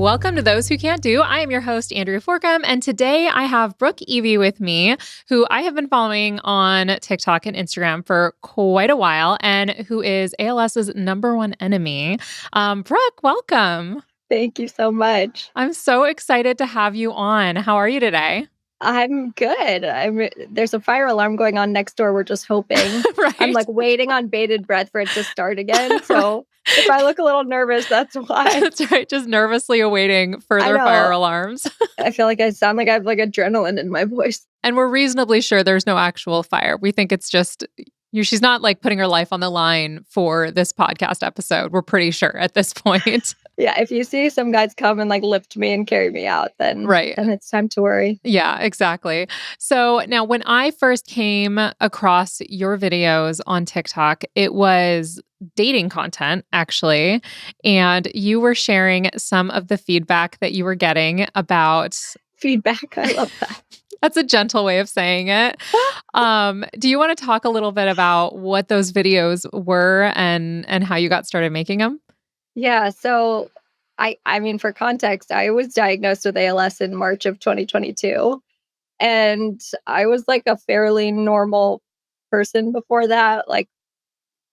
Welcome to Those Who Can't Do. I am your host, Andrea Forcum, and today I have Brooke Eby with me, who I have been following on TikTok and Instagram for quite a while, and who is ALS's number one enemy. Brooke, welcome. Thank you so much. I'm so excited to have you on. How are you today? I'm good. There's a fire alarm going on next door. We're just hoping. Right. I'm like waiting on bated breath for it to start again. So if I look a little nervous, that's why. That's right. Just nervously awaiting further fire alarms. I feel like I sound like I have like adrenaline in my voice. And we're reasonably sure there's no actual fire. We think it's just she's not like putting her life on the line for this podcast episode. We're pretty sure at this point. Yeah, if you see some guys come and like lift me and carry me out, then it's time to worry. Yeah, exactly. So now when I first came across your videos on TikTok, it was dating content, actually. And you were sharing some of the feedback that you were getting about feedback. I love that. That's a gentle way of saying it. Do you want to talk a little bit about what those videos were and how you got started making them? Yeah. So I mean, for context, I was diagnosed with ALS in March of 2022. And I was like a fairly normal person before that. Like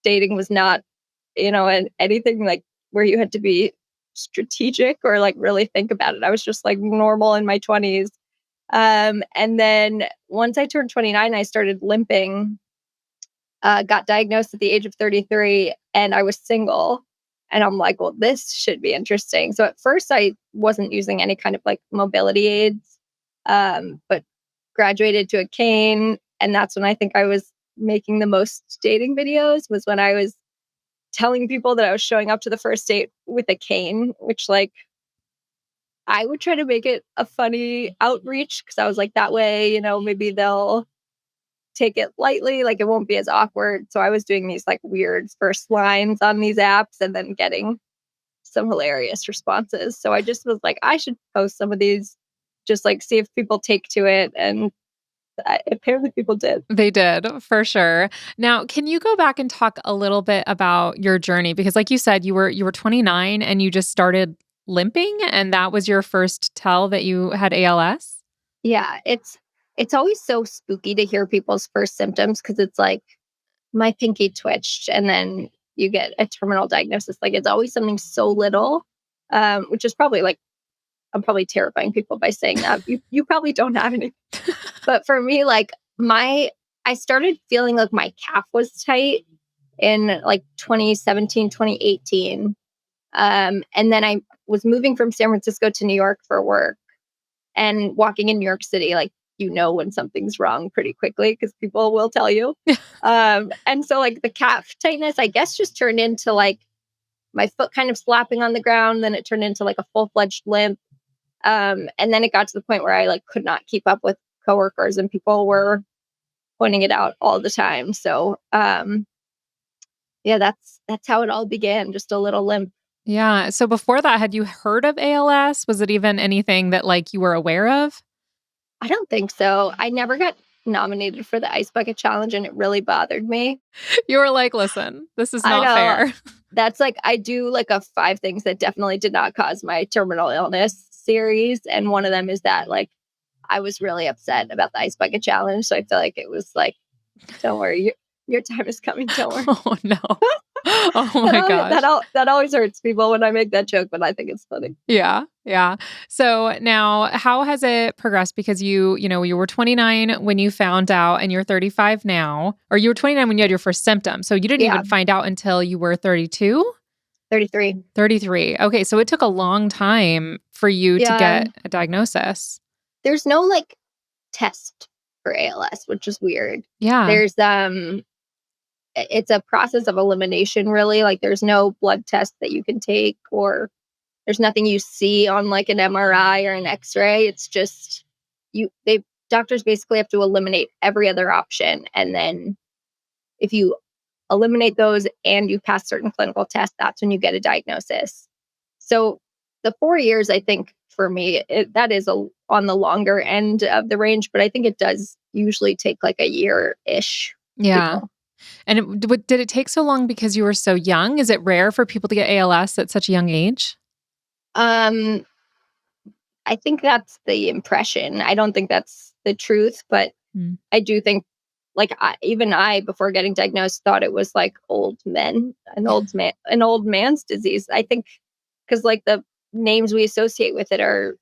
dating was not, anything like where you had to be strategic or like really think about it. I was just like normal in my 20s. And then once I turned 29, I started limping, got diagnosed at the age of 33, and I was single. And I'm like, well, this should be interesting. So at first I wasn't using any kind of like mobility aids, but graduated to a cane. And that's when I think I was making the most dating videos, was when I was telling people that I was showing up to the first date with a cane, which like I would try to make it a funny outreach because I was like, that way, maybe they'll take it lightly, like it won't be as awkward. So I was doing these like weird first lines on these apps and then getting some hilarious responses. So I just was like, I should post some of these, just like see if people take to it. And apparently people did. They did, for sure. Now, can you go back and talk a little bit about your journey? Because like you said, you were 29 and you just started limping, and that was your first tell that you had ALS? Yeah, it's always so spooky to hear people's first symptoms because it's like my pinky twitched and then you get a terminal diagnosis. Like it's always something so little, which is probably like, I'm probably terrifying people by saying that. You probably don't have anything. But for me, like I started feeling like my calf was tight in like 2017, 2018. And then I was moving from San Francisco to New York for work, and walking in New York City, like, when something's wrong pretty quickly because people will tell you. And so like the calf tightness, I guess, just turned into like my foot kind of slapping on the ground. Then it turned into like a full-fledged limp. And then it got to the point where I like could not keep up with coworkers and people were pointing it out all the time. So yeah, that's how it all began, just a little limp. Yeah. So before that, had you heard of ALS? Was it even anything that like you were aware of? I don't think so. I never got nominated for the Ice Bucket Challenge and it really bothered me. You were like, listen, this is not fair. That's like, I do like a 5 things that definitely did not cause my terminal illness series. And one of them is that like, I was really upset about the Ice Bucket Challenge. So I feel like it was like, don't worry, your time is coming. Don't worry. Oh, no. Oh, my gosh. That always hurts people when I make that joke, but I think it's funny. Yeah. Yeah. So now how has it progressed? Because you were 29 when you found out and you're 35 now, or you were 29 when you had your first symptoms. So you didn't even find out until you were 32? 33. 33. Okay. So it took a long time for you to get a diagnosis. There's no like test for ALS, which is weird. Yeah. There's it's a process of elimination, really. Like there's no blood test that you can take, or there's nothing you see on like an MRI or an X-ray. It's just doctors basically have to eliminate every other option. And then if you eliminate those and you pass certain clinical tests, that's when you get a diagnosis. So the 4 years, I think for me, that is on the longer end of the range, but I think it does usually take like a year-ish. Yeah. And did it take so long because you were so young? Is it rare for people to get ALS at such a young age? I think that's the impression. I don't think that's the truth, but Mm. I do think, like, even I, before getting diagnosed, thought it was like old men, an old man's disease. I think because like the names we associate with it are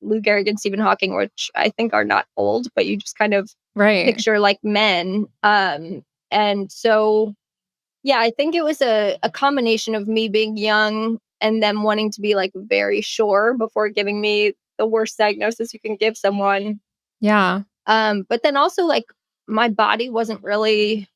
Lou Gehrig and Stephen Hawking, which I think are not old, but you just kind of Right. picture like men. And so, yeah, I think it was a combination of me being young and them wanting to be like very sure before giving me the worst diagnosis you can give someone. Yeah. But then also like my body wasn't really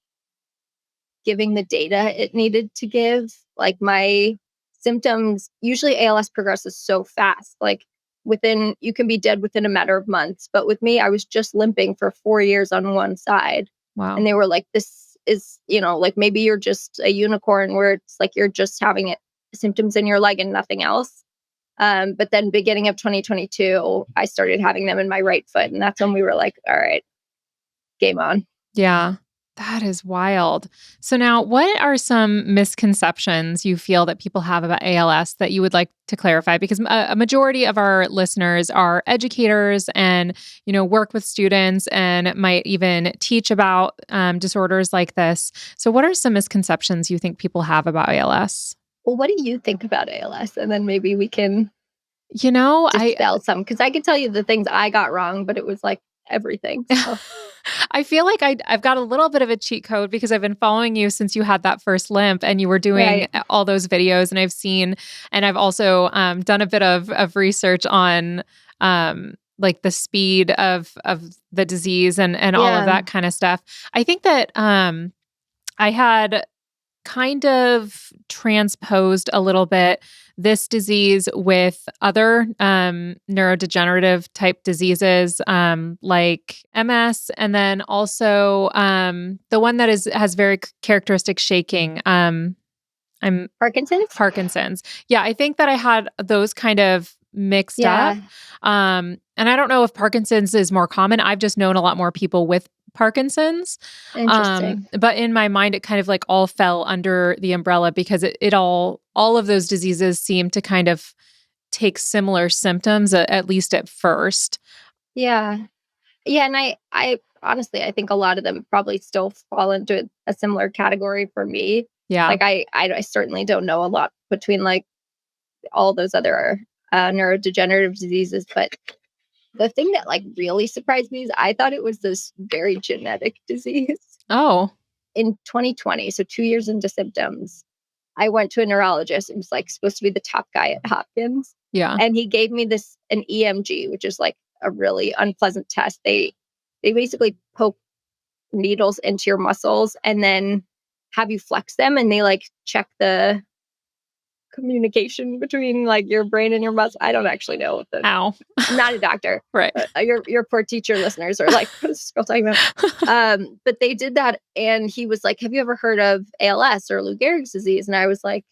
giving the data it needed to give. Like my symptoms, usually ALS progresses so fast. Like you can be dead within a matter of months. But with me, I was just limping for 4 years on one side. And Wow. they were like, this is, like maybe you're just a unicorn where it's like you're just having symptoms in your leg and nothing else. But then beginning of 2022, I started having them in my right foot. And that's when we were like, all right, game on. Yeah. That is wild. So now, what are some misconceptions you feel that people have about ALS that you would like to clarify? Because a majority of our listeners are educators and, work with students and might even teach about disorders like this. So what are some misconceptions you think people have about ALS? Well, what do you think about ALS? And then maybe we can I dispel some, because I could tell you the things I got wrong, but it was like everything. So I feel like I've got a little bit of a cheat code because I've been following you since you had that first limp and you were doing right. all those videos, and I've also done a bit of research on like the speed of the disease and all of Yeah. that kind of stuff. I think that I had kind of transposed a little bit this disease with other neurodegenerative type diseases like MS, and then also the one that has very characteristic shaking. I'm Parkinson's? Parkinson's. Yeah, I think that I had those kind of mixed up. Yeah. And I don't know if Parkinson's is more common. I've just known a lot more people with Parkinson's. Interesting. But in my mind, it kind of like all fell under the umbrella because it all of those diseases seem to kind of take similar symptoms, at least at first. Yeah. Yeah. And I honestly, I think a lot of them probably still fall into a similar category for me. Yeah. Like I certainly don't know a lot between like all those other neurodegenerative diseases, but the thing that like really surprised me is I thought it was this very genetic disease. Oh, In 2020, so 2 years into symptoms, I went to a neurologist and was like supposed to be the top guy at Hopkins. yeah. And he gave me an EMG, which is like a really unpleasant test. They basically poke needles into your muscles and then have you flex them, and they like check the communication between like your brain and your muscle. I don't actually know what Ow. I'm not a doctor. Right. Your poor teacher listeners are like, what is this girl talking about? But they did that, and he was like, "Have you ever heard of ALS or Lou Gehrig's disease?" And I was like,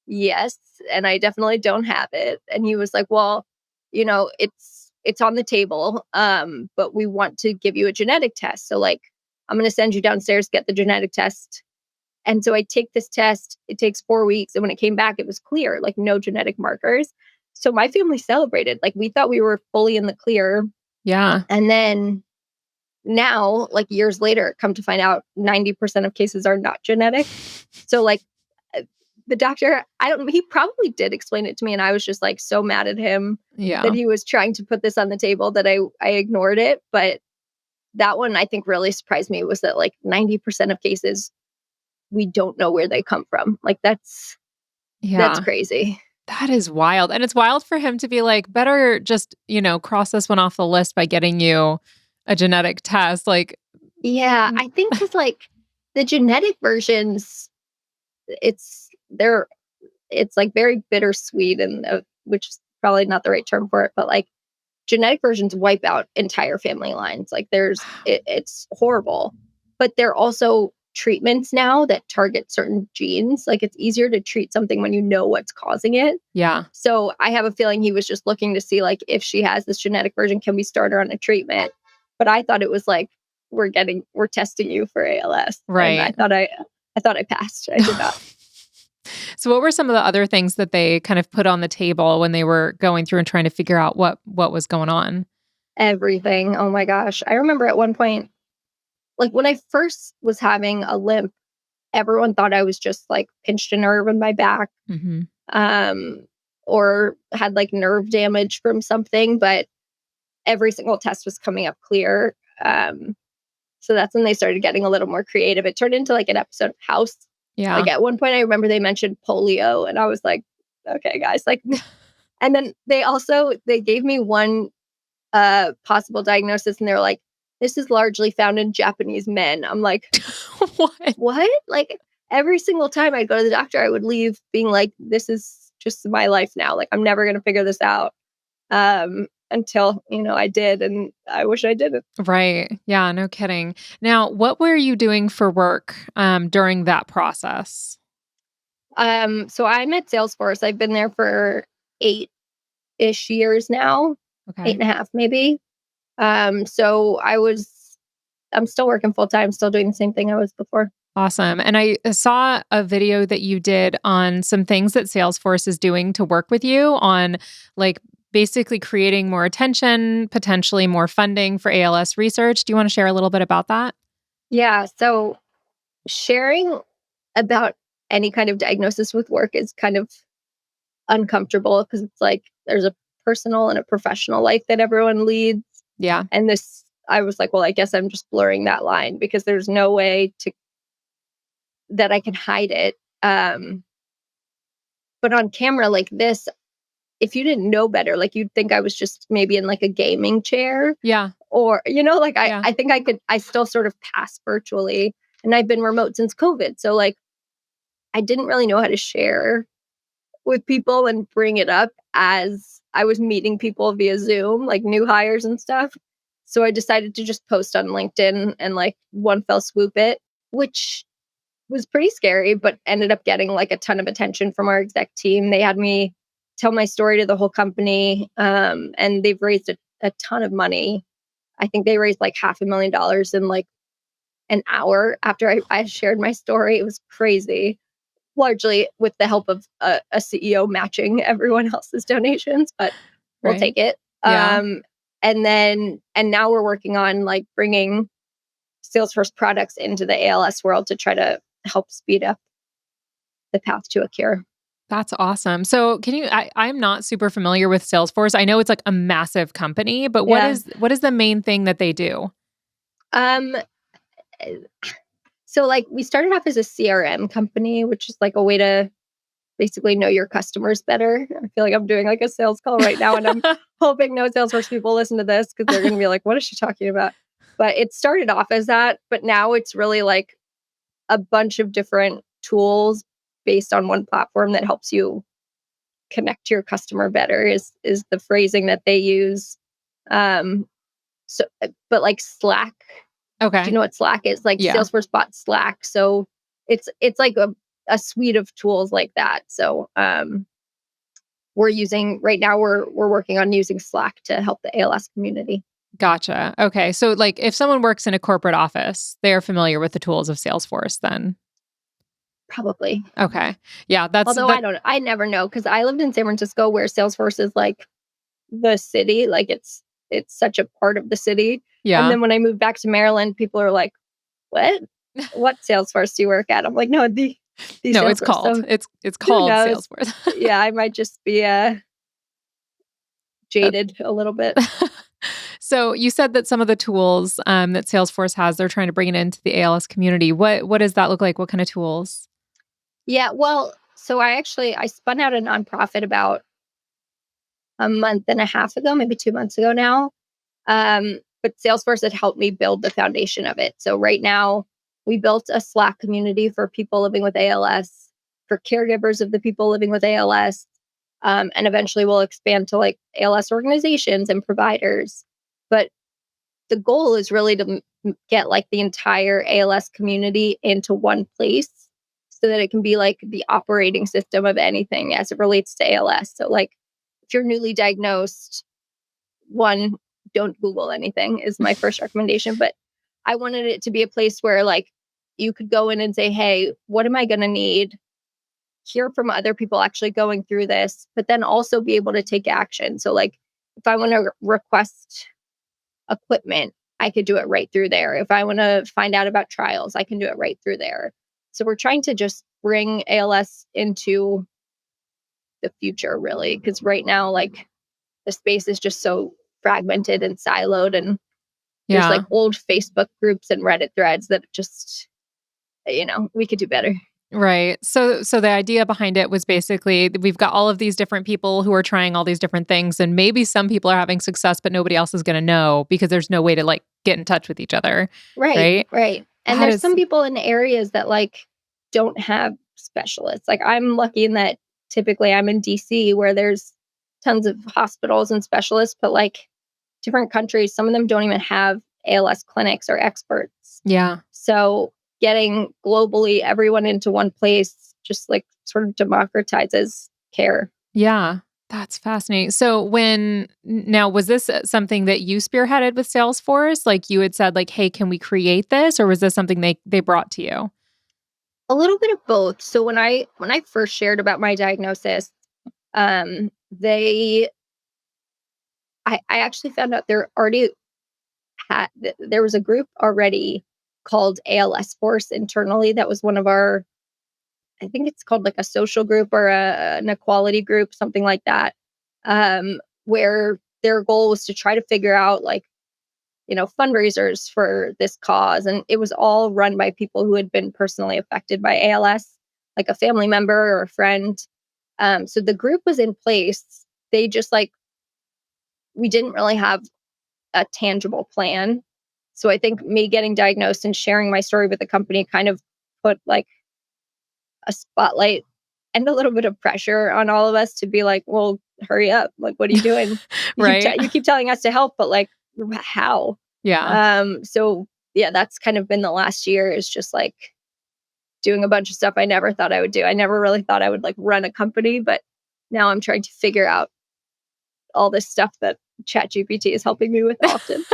"Yes," and I definitely don't have it. And he was like, "Well, it's on the table, but we want to give you a genetic test. So like, I'm going to send you downstairs, get the genetic test." And so I take this test. It takes 4 weeks. And when it came back, it was clear, like no genetic markers. So my family celebrated. Like we thought we were fully in the clear. Yeah. And then now, like years later, come to find out 90% of cases are not genetic. So like the doctor, he probably did explain it to me. And I was just like so mad at him that Yeah. he was trying to put this on the table that I ignored it. But that one I think really surprised me was that like 90% of cases, we don't know where they come from. Like that's Yeah. crazy. That is wild. And it's wild for him to be like, better just, cross this one off the list by getting you a genetic test. Like, Yeah, I think because like the genetic versions, it's they're it's like very bittersweet, and which is probably not the right term for it, but like genetic versions wipe out entire family lines. Like it's horrible, but they're also treatments now that target certain genes. Like it's easier to treat something when you know what's causing it. yeah. So I have a feeling he was just looking to see like if she has this genetic version, can we start her on a treatment? But I thought it was like we're testing you for ALS, and Right. I thought I passed. I did not. So what were some of the other things that they kind of put on the table when they were going through and trying to figure out what was going on? Everything. Oh my gosh. I remember at one point, like when I first was having a limp, everyone thought I was just like pinched a nerve in my back, Mhm. um, or had like nerve damage from something, but every single test was coming up clear. So that's when they started getting a little more creative. It turned into like an episode of House. Yeah. Like at one point, I remember they mentioned polio, and I was like, okay, guys, like, and then they gave me one possible diagnosis, and they're like, this is largely found in Japanese men. I'm like, What? what? Like every single time I'd go to the doctor, I would leave being like, this is just my life now. Like I'm never gonna figure this out. Until, I did, and I wish I didn't. Right. Yeah, no kidding. Now, what were you doing for work during that process? So I'm at Salesforce. I've been there for 8-ish years now, eight Okay. and a half maybe. So I'm still working full time, still doing the same thing I was before. Awesome. And I saw a video that you did on some things that Salesforce is doing to work with you on, like, basically creating more attention, potentially more funding for ALS research. Do you want to share a little bit about that? Yeah. So sharing about any kind of diagnosis with work is kind of uncomfortable because it's like there's a personal and a professional life that everyone leads. Yeah. And I was like, well, I guess I'm just blurring that line because there's no way that I can hide it. But on camera like this, if you didn't know better, like you'd think I was just maybe in like a gaming chair, Yeah. or, like Yeah. I think I still sort of pass virtually, and I've been remote since COVID. So like I didn't really know how to share with people and bring it up as I was meeting people via Zoom, like new hires and stuff. So I decided to just post on LinkedIn and like one fell swoop it, which was pretty scary, but ended up getting like a ton of attention from our exec team. They had me tell my story to the whole company, and they've raised a ton of money. I think they raised like $500,000 in like an hour after I shared my story. It was crazy, largely with the help of a CEO matching everyone else's donations, but we'll Right. take it. Yeah. And now we're working on like bringing Salesforce products into the ALS world to try to help speed up the path to a cure. That's awesome. So I'm not super familiar with Salesforce. I know it's like a massive company, but Yeah. what is the main thing that they do? Um, so like we started off as a CRM company, which is like a way to basically know your customers better. I feel like I'm doing like a sales call right now, and I'm hoping no Salesforce people listen to this because they're going to be like, what is she talking about? But it started off as that, but now it's really like a bunch of different tools based on one platform that helps you connect to your customer better is the phrasing that they use. Um, but like Slack, do you Okay. know what Slack is? Like Yeah. Salesforce bought Slack, so it's like a suite of tools like that. So we're using right now. We're working on using Slack to help the ALS community. Gotcha. Okay. So like if someone works in a corporate office, they're familiar with the tools of Salesforce then. Probably. Okay. Yeah, that's Although that I never know because I lived in San Francisco where Salesforce is like the city, like it's such a part of the city. And yeah. then when I moved back to Maryland, people are like, "What? What Salesforce do you work at?" I'm like, "No, the No, it's Salesforce." called. So It's who called knows? Salesforce. Yeah, I might just be Uh, jaded a little bit. So you said that some of the tools that Salesforce has, they're trying to bring it into the ALS community. What does that look like? What kind of tools? Yeah, well, so I spun out a nonprofit about a month and a half ago, maybe 2 months ago now. But Salesforce had helped me build the foundation of it. So right now, we built a Slack community for people living with ALS, for caregivers of the people living with ALS, and eventually we'll expand to like ALS organizations and providers. But the goal is really to get like the entire ALS community into one place so that it can be like the operating system of anything as it relates to ALS. So like if you're newly diagnosed, one, don't Google anything is my first recommendation. But I wanted it to be a place where like you could go in and say, hey, what am I going to need? hear from other people actually going through this, but then also be able to take action. So like if I want to request equipment, I could do it right through there. If I want to find out about trials, I can do it right through there. So we're trying to just bring ALS into the future, really, because right now, like the space is just so fragmented and siloed, and there's like Yeah. old Facebook groups and Reddit threads that just, we could do better. Right. So the idea behind it was basically we've got all of these different people who are trying all these different things, and maybe some people are having success but nobody else is going to know because there's no way to like get in touch with each other, Right, right? right. And That there's is some people in areas that like don't have specialists. Like I'm lucky in that typically I'm in DC where there's tons of hospitals and specialists, but like different countries, some of them don't even have ALS clinics or experts. yeah. So getting globally everyone into one place just like sort of democratizes care. Yeah. That's fascinating. So now was this something that you spearheaded with Salesforce? Like you had said like, "Hey, can we create this?" Or was this something they brought to you? A little bit of both. So when I first shared about my diagnosis, they I actually found out there was a group already called ALS Force internally. That was one of our, I think it's called like a social group or an equality group, something like that, where their goal was to try to figure out like, fundraisers for this cause. And it was all run by people who had been personally affected by ALS, like a family member or a friend. So the group was in place. They just like, we didn't really have a tangible plan. So I think me getting diagnosed and sharing my story with the company kind of put like a spotlight and a little bit of pressure on all of us to be like, well, hurry up. Like, what are you doing? Right? You keep telling us to help, but like, how? Yeah. So yeah, that's kind of been the last year is just like doing a bunch of stuff I never thought I would do. I never really thought I would like run a company, but now I'm trying to figure out all this stuff that ChatGPT is helping me with often.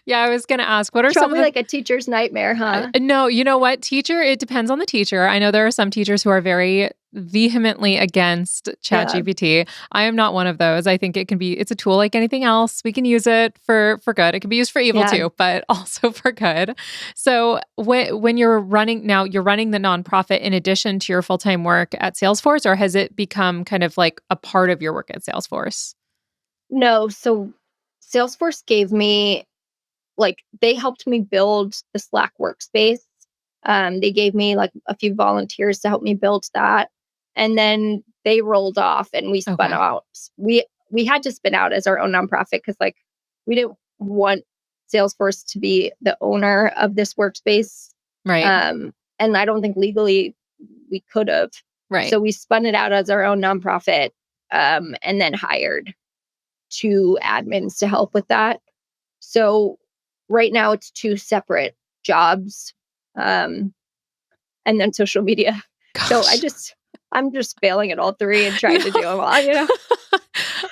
Yeah, I was going to ask, what are It's some of probably the like a teacher's nightmare, huh? no, you know what? Teacher, it depends on the teacher. I know there are some teachers who are very vehemently against Yeah. ChatGPT. I am not one of those. I think it's a tool like anything else. We can use it for good. It can be used for evil Yeah. too, but also for good. So when you're running the nonprofit in addition to your full-time work at Salesforce, or has it become kind of like a part of your work at Salesforce? No, so Salesforce gave me like they helped me build the Slack workspace. They gave me like a few volunteers to help me build that, and then they rolled off, and we spun Okay. out. We had to spin out as our own nonprofit because like we didn't want Salesforce to be the owner of this workspace, Right. um, and I don't think legally we could have. Right. So we spun it out as our own nonprofit, and then hired two admins to help with that. So right now it's two separate jobs, um, and then social media. So Gosh. I'm just failing at all three and trying to do No. them all.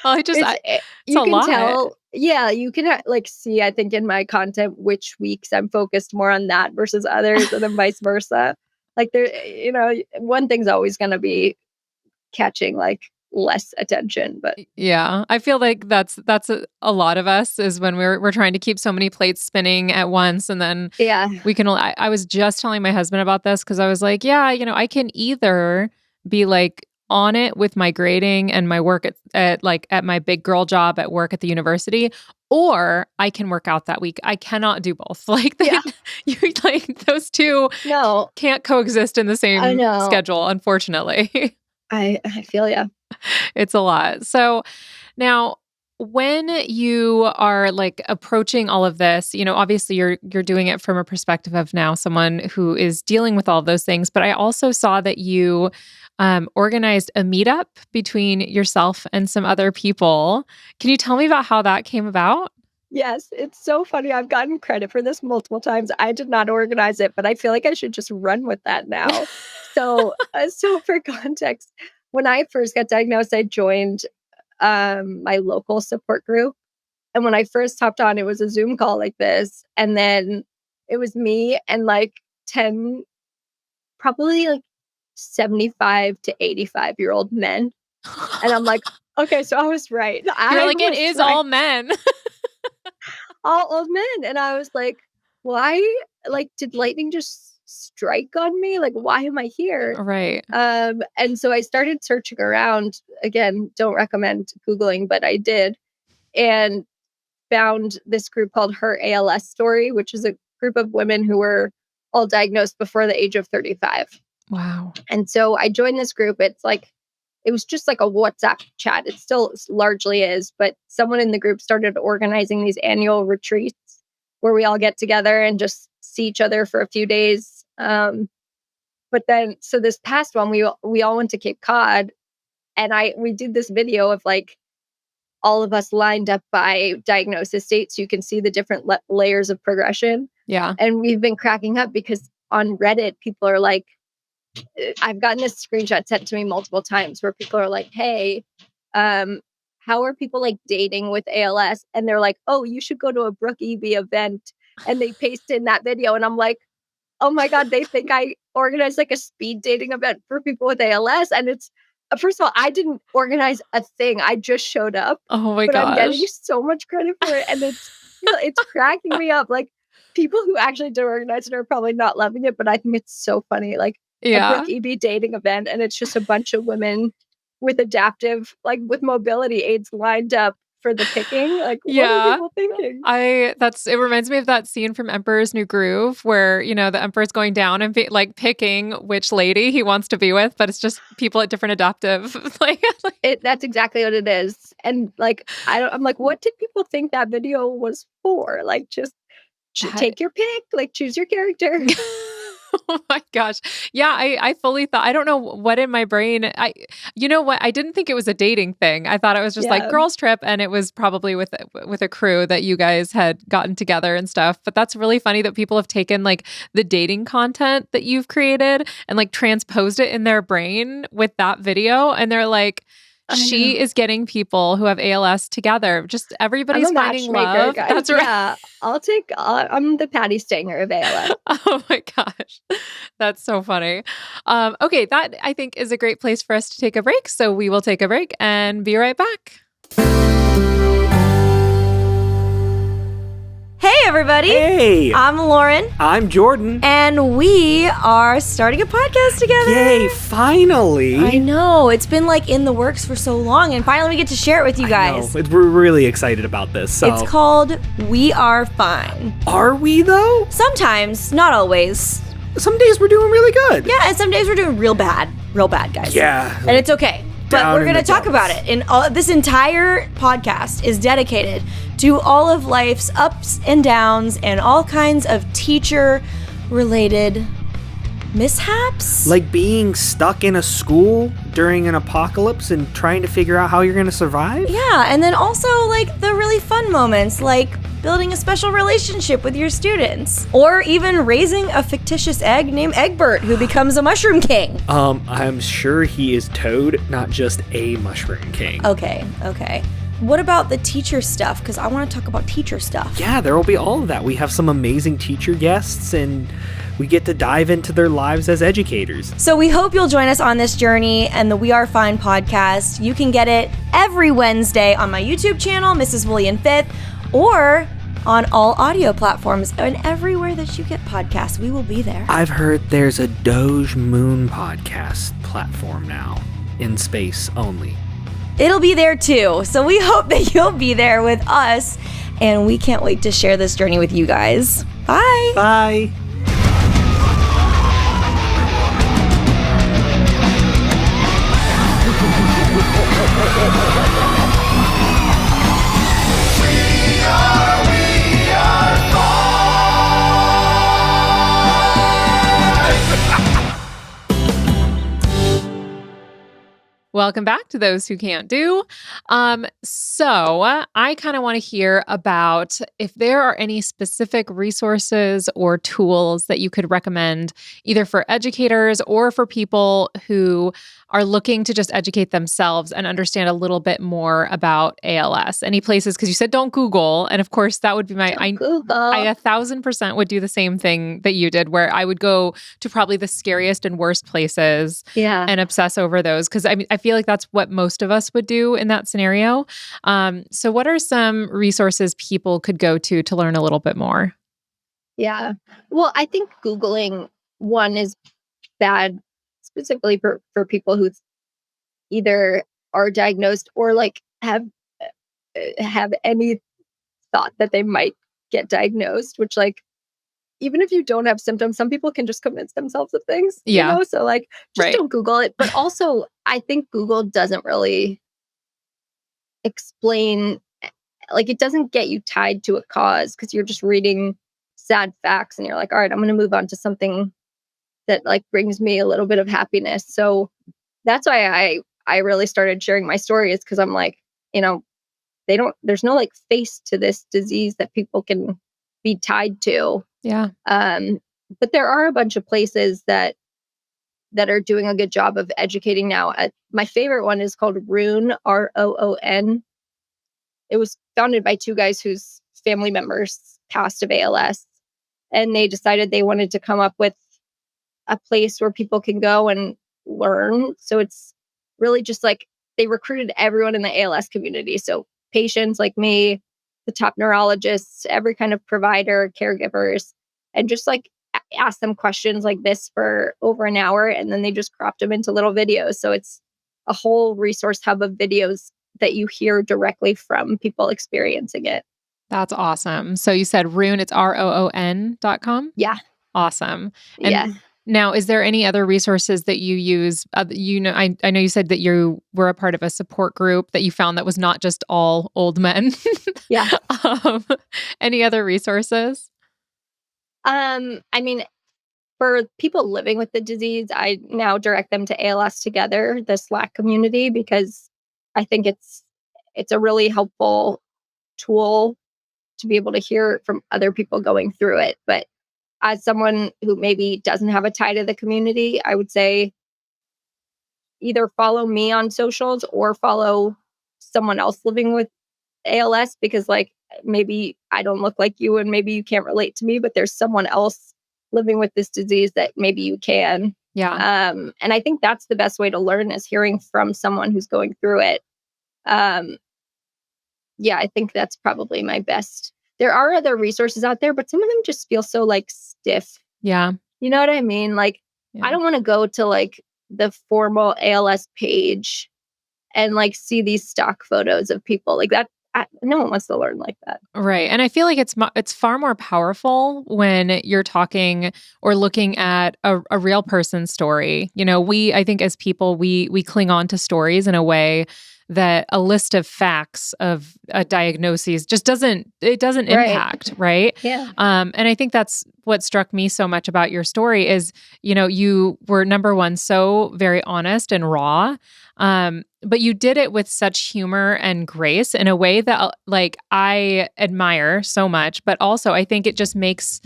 Well, it's a You can lot. tell. Yeah, you can like see. I think in my content which weeks I'm focused more on that versus others, and then vice versa. Like one thing's always going to be catching like less attention, but Yeah, I feel like that's a lot of us is when we're trying to keep so many plates spinning at once, and then yeah, we can. I was just telling my husband about this because I was like, yeah, I can either be like on it with my grading and my work at my big girl job at work at the university, or I can work out that week. I cannot do both. Like yeah. you like those two No, can't coexist in the I same know. schedule, unfortunately. I feel ya. It's a lot. So now when you are like approaching all of this, obviously you're doing it from a perspective of now someone who is dealing with all of those things, but I also saw that you organized a meetup between yourself and some other people. Can you tell me about how that came about? Yes, it's so funny. I've gotten credit for this multiple times. I did not organize it, but I feel like I should just run with that now. So for context, when I first got diagnosed, I joined my local support group. And when I first hopped on, it was a Zoom call like this. And then it was me and like 10, probably like 75 to 85-year-old men. And I'm like, okay, so I was right. You're like, it is all men. All old men. And I was like, why? Like, did lightning just strike on me? Like, why am I here? Right. And so I started searching around. Again, don't recommend Googling, but I did. And found this group called Her ALS Story, which is a group of women who were all diagnosed before the age of 35. Wow. And so I joined this group. It was just like a WhatsApp chat. It still largely is, but someone in the group started organizing these annual retreats where we all get together and just see each other for a few days. But then, so this past one, we all went to Cape Cod, and we did this video of like all of us lined up by diagnosis date, so you can see the different layers of progression. Yeah. And we've been cracking up because on Reddit, people are like, I've gotten this screenshot sent to me multiple times where people are like, hey, how are people like dating with ALS? And they're like, oh, you should go to a Brooke Eby event. And they paste in that video. And I'm like, oh my God, they think I organized like a speed dating event for people with ALS. And it's, first of all, I didn't organize a thing. I just showed up. Oh my but gosh. I'm getting so much credit for it. And it's cracking me up. Like, people who actually did organize it are probably not loving it, but I think it's so funny. Like, a Brooke Eby dating event, and it's just a bunch of women with with mobility aids lined up for the picking. Like, what are people thinking? It reminds me of that scene from Emperor's New Groove where, the emperor's going down and picking which lady he wants to be with, but it's just people at different adaptive. That's exactly what it is. And like, I'm like, what did people think that video was for? Like, just take your pick, like choose your character. Oh my gosh. Yeah, I fully thought, I don't know what in my brain, you know what? I didn't think it was a dating thing. I thought it was just like girls trip, and it was probably with a crew that you guys had gotten together and stuff. But that's really funny that people have taken like the dating content that you've created and like transposed it in their brain with that video. And they're like, she is getting people who have ALS together. Just everybody's finding love. Guys. That's right. Yeah, I'm the Patty Stanger of ALS. Oh my gosh. That's so funny. Okay, that I think is a great place for us to take a break. So we will take a break and be right back. Hey, everybody. Hey. I'm Lauren. I'm Jordan. And we are starting a podcast together. Yay, finally. I know. It's been like in the works for so long, and finally we get to share it with you guys. We're really excited about this. So. It's called We Are Fine. Are we, though? Sometimes, not always. Some days we're doing really good. Yeah, and some days we're doing real bad, guys. Yeah. And it's okay. But we're going to talk about it. And this entire podcast is dedicated to all of life's ups and downs and all kinds of teacher-related mishaps. Like being stuck in a school during an apocalypse and trying to figure out how you're going to survive? Yeah, and then also like the really fun moments, like building a special relationship with your students, or even raising a fictitious egg named Egbert who becomes a mushroom king. I'm sure he is Toad, not just a mushroom king. Okay. What about the teacher stuff? Because I want to talk about teacher stuff. Yeah, there will be all of that. We have some amazing teacher guests, and we get to dive into their lives as educators. So we hope you'll join us on this journey and the We Are Fine podcast. You can get it every Wednesday on my YouTube channel, Mrs. William Fifth, or on all audio platforms and everywhere that you get podcasts. We will be there. I've heard there's a Doge Moon podcast platform now, in space only. It'll be there too. So we hope that you'll be there with us, and we can't wait to share this journey with you guys. Bye. Bye. Welcome back to Those Who Can't Do. So I kind of want to hear about if there are any specific resources or tools that you could recommend either for educators or for people who are looking to just educate themselves and understand a little bit more about ALS? Any places? Because you said don't Google. And of course, that would be I Google. 1,000% would do the same thing that you did, where I would go to probably the scariest and worst places and obsess over those. Because I feel like that's what most of us would do in that scenario. So what are some resources people could go to learn a little bit more? Yeah. Well, I think Googling one is bad specifically for people who either are diagnosed or like have any thought that they might get diagnosed, which like even if you don't have symptoms, some people can just convince themselves of things, Yeah. So like just Right. don't Google it. But also I think Google doesn't really explain, like it doesn't get you tied to a cause because you're just reading sad facts and you're like, all right, I'm going to move on to something that like brings me a little bit of happiness. So that's why I really started sharing my story, is because I'm like, there's no like face to this disease that people can be tied to. Yeah. But there are a bunch of places that are doing a good job of educating now. My favorite one is called Roon, Roon. It was founded by two guys whose family members passed of ALS, and they decided they wanted to come up with a place where people can go and learn. So it's really just like they recruited everyone in the ALS community. So patients like me, the top neurologists, every kind of provider, caregivers, and just like ask them questions like this for over an hour. And then they just cropped them into little videos. So it's a whole resource hub of videos that you hear directly from people experiencing it. That's awesome. So you said Roon, it's ROON.com? Yeah. Awesome. Yeah. And now, is there any other resources that you use? I know you said that you were a part of a support group that you found that was not just all old men. Yeah. Any other resources? I mean, for people living with the disease, I now direct them to ALS Together, the Slack community, because I think it's a really helpful tool to be able to hear from other people going through it. But as someone who maybe doesn't have a tie to the community, I would say either follow me on socials or follow someone else living with ALS, because like maybe I don't look like you and maybe you can't relate to me, but there's someone else living with this disease that maybe you can. Yeah. And I think that's the best way to learn, is hearing from someone who's going through it. Yeah, I think that's probably my best. There are other resources out there, but some of them just feel so like stiff. Yeah. You know what I mean? Like, Yeah. I don't want to go to like the formal ALS page and like see these stock photos of people like that. No one wants to learn like that. Right. And I feel like it's far more powerful when you're talking or looking at a real person's story. I think as people, we cling on to stories in a way that a list of facts of a diagnosis just doesn't impact, right? Yeah. And I think that's what struck me so much about your story is, you were, number one, so very honest and raw. But you did it with such humor and grace in a way that like I admire so much, but also I think it just makes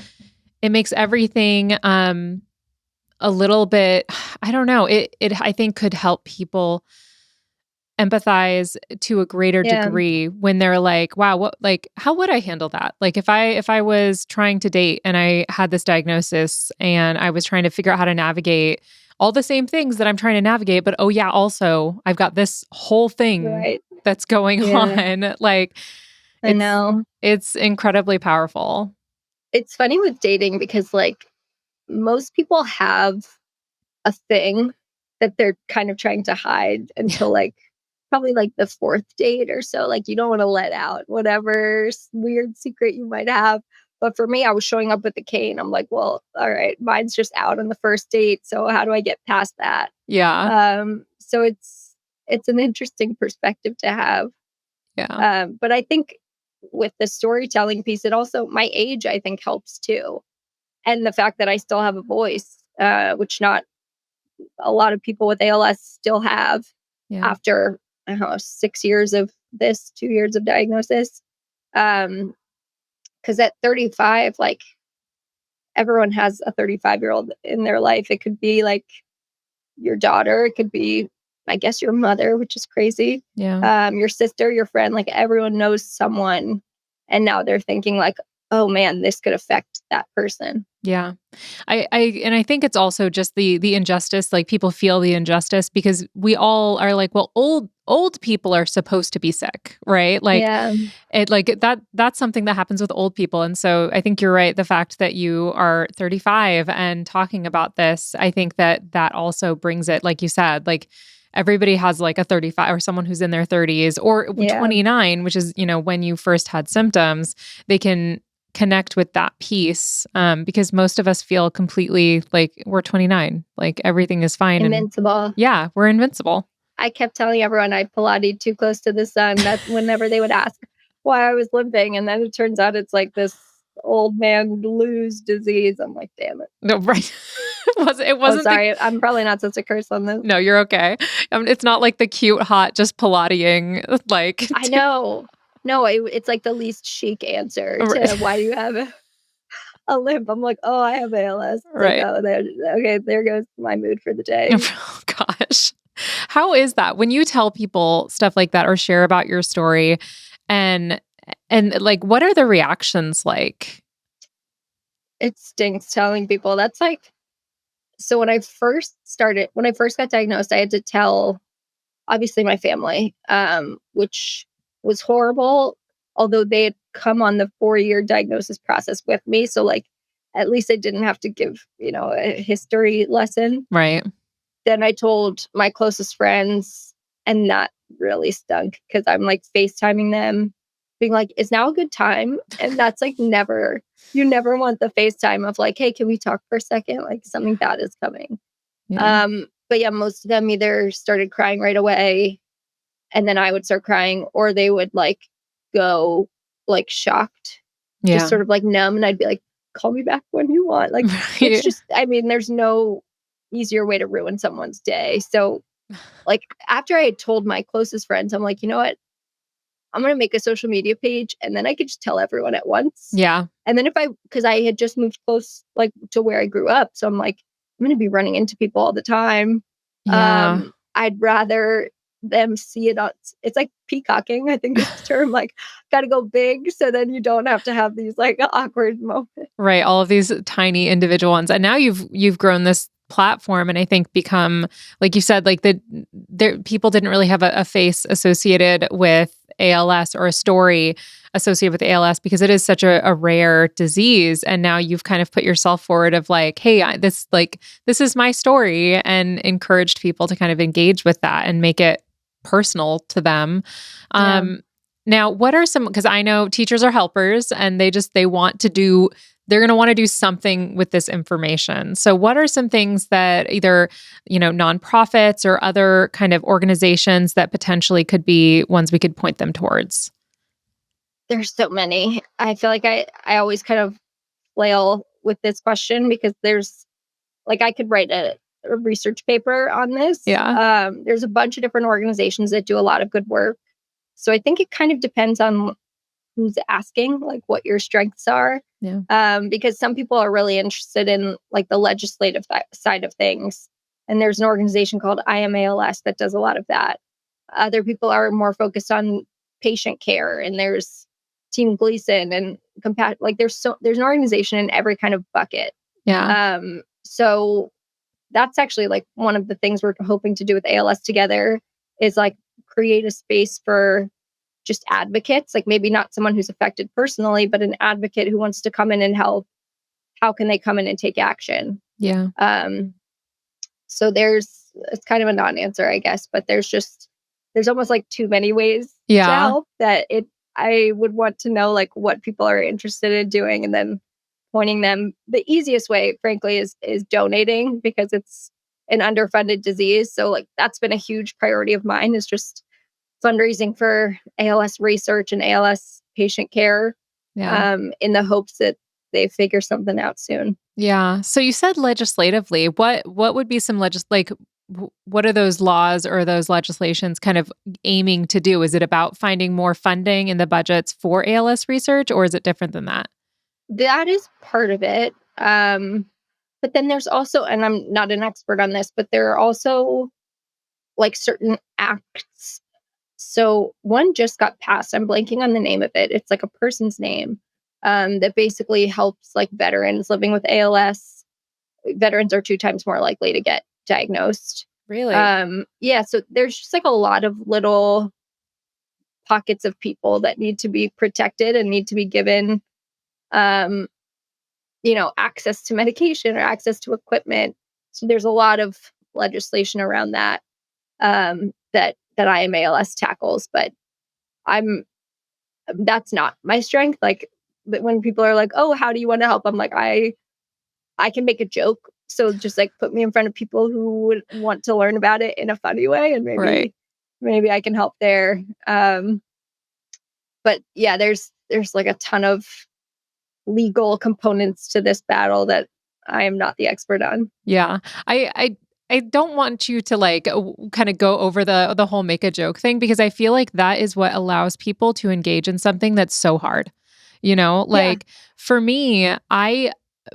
everything a little bit, I don't know, it I think could help people empathize to a greater degree when they're like, wow, how would I handle that? Like if I was trying to date and I had this diagnosis and I was trying to figure out how to navigate all the same things that I'm trying to navigate, but oh yeah, also I've got this whole thing that's going on. Like I know. It's incredibly powerful. It's funny with dating because like most people have a thing that they're kind of trying to hide until like probably like the fourth date or so. Like you don't want to let out whatever weird secret you might have. But for me, I was showing up with the cane. I'm like, well, all right, mine's just out on the first date. So how do I get past that? Yeah. So it's an interesting perspective to have. Yeah. But I think with the storytelling piece, it also, my age, I think helps too. And the fact that I still have a voice, which not a lot of people with ALS still have after, I don't know, 6 years of this, 2 years of diagnosis. Because at 35, like everyone has a 35-year-old in their life. It could be like your daughter, it could be I guess your mother, which is crazy. Yeah. Your sister, your friend, like everyone knows someone. And now they're thinking like, oh man, this could affect that person. Yeah. I think it's also just the injustice, like people feel the injustice because we all are like, well, old people are supposed to be sick, right? Like Yeah. that's something that happens with old people. And so I think you're right. The fact that you are 35 and talking about this, I think that also brings it, like you said, like everybody has like a 35 or someone who's in their 30s or Yeah. 29, which is, when you first had symptoms, they can connect with that piece because most of us feel completely like we're 29, like everything is fine. Invincible. And yeah, we're invincible. I kept telling everyone I Pilates too close to the sun. That whenever they would ask why I was limping, and then it turns out it's like this old man lose disease. I'm like, damn it. No, right. It Oh, wasn't sorry. I'm probably not supposed to curse on this. No, you're okay. It's not like the cute, hot, just Pilating, like. I know. No, it's like the least chic answer to Right. why do you have a limp. I'm like, oh, I have ALS. It's Right. like, oh, okay, there goes my mood for the day. Oh, gosh. How is that when you tell people stuff like that or share about your story and like, what are the reactions like? It stinks telling people. That's like, so when I first got diagnosed, I had to tell obviously my family, which was horrible, although they had come on the 4-year diagnosis process with me. So like, at least I didn't have to give, a history lesson. Right. Then I told my closest friends, and that really stunk because I'm like FaceTiming them, being like, is now a good time? And that's like you never want the FaceTime of like, hey, can we talk for a second? Like something bad is coming. Yeah. But yeah, most of them either started crying right away and then I would start crying, or they would like go like shocked, Yeah. just sort of like numb. And I'd be like, call me back when you want. Like, Right. it's just, I mean, there's no easier way to ruin someone's day. So like after I had told my closest friends, I'm like, you know what? I'm going to make a social media page and then I could just tell everyone at once. Yeah. And then because I had just moved close, like to where I grew up. So I'm like, I'm going to be running into people all the time. Yeah. I'd rather them see it on, it's like peacocking, I think is the term, like got to go big. So then you don't have to have these like awkward moments. Right. All of these tiny individual ones. And now you've grown this platform and I think become, like you said, like people didn't really have a face associated with ALS or a story associated with ALS because it is such a rare disease. And now you've kind of put yourself forward of like, hey, this is my story, and encouraged people to kind of engage with that and make it personal to them. Yeah. Now, what are some, because I know teachers are helpers and they're going to want to do something with this information. So what are some things that either, nonprofits or other kind of organizations that potentially could be ones we could point them towards? There's so many. I feel like I always kind of flail with this question because there's like, I could write a research paper on this. Yeah. There's a bunch of different organizations that do a lot of good work. So I think it kind of depends on who's asking, like what your strengths are. Yeah. Because some people are really interested in like the legislative side of things. And there's an organization called I Am ALS that does a lot of that. Other people are more focused on patient care, and there's Team Gleason and like there's an organization in every kind of bucket. Yeah. So that's actually like one of the things we're hoping to do with ALS Together is like create a space for just advocates, like maybe not someone who's affected personally, but an advocate who wants to come in and help. How can they come in and take action? Yeah. So it's kind of a non-answer, I guess, but there's almost like too many ways to help that I would want to know like what people are interested in doing and then pointing them. The easiest way, frankly, is donating because it's an underfunded disease. So like that's been a huge priority of mine, is just fundraising for ALS research and ALS patient care, in the hopes that they figure something out soon. Yeah. So you said legislatively, what would be some what are those laws or those legislations kind of aiming to do? Is it about finding more funding in the budgets for ALS research, or is it different than that? That is part of it. But then there's also, and I'm not an expert on this, but there are also like certain acts. So one just got passed. I'm blanking on the name of it. It's like a person's name that basically helps like veterans living with ALS. Veterans are 2 times more likely to get diagnosed. Really? Yeah. So there's just like a lot of little pockets of people that need to be protected and need to be given, access to medication or access to equipment. So there's a lot of legislation around that, that I am ALS tackles, but that's not my strength. Like, but when people are like, "Oh, how do you want to help?" I'm like, I can make a joke. So just like put me in front of people who would want to learn about it in a funny way, and maybe I can help there. But yeah, there's like a ton of legal components to this battle that I am not the expert on. Yeah. I don't want you to like kind of go over the whole make a joke thing, because I feel like that is what allows people to engage in something that's so hard. Like for me,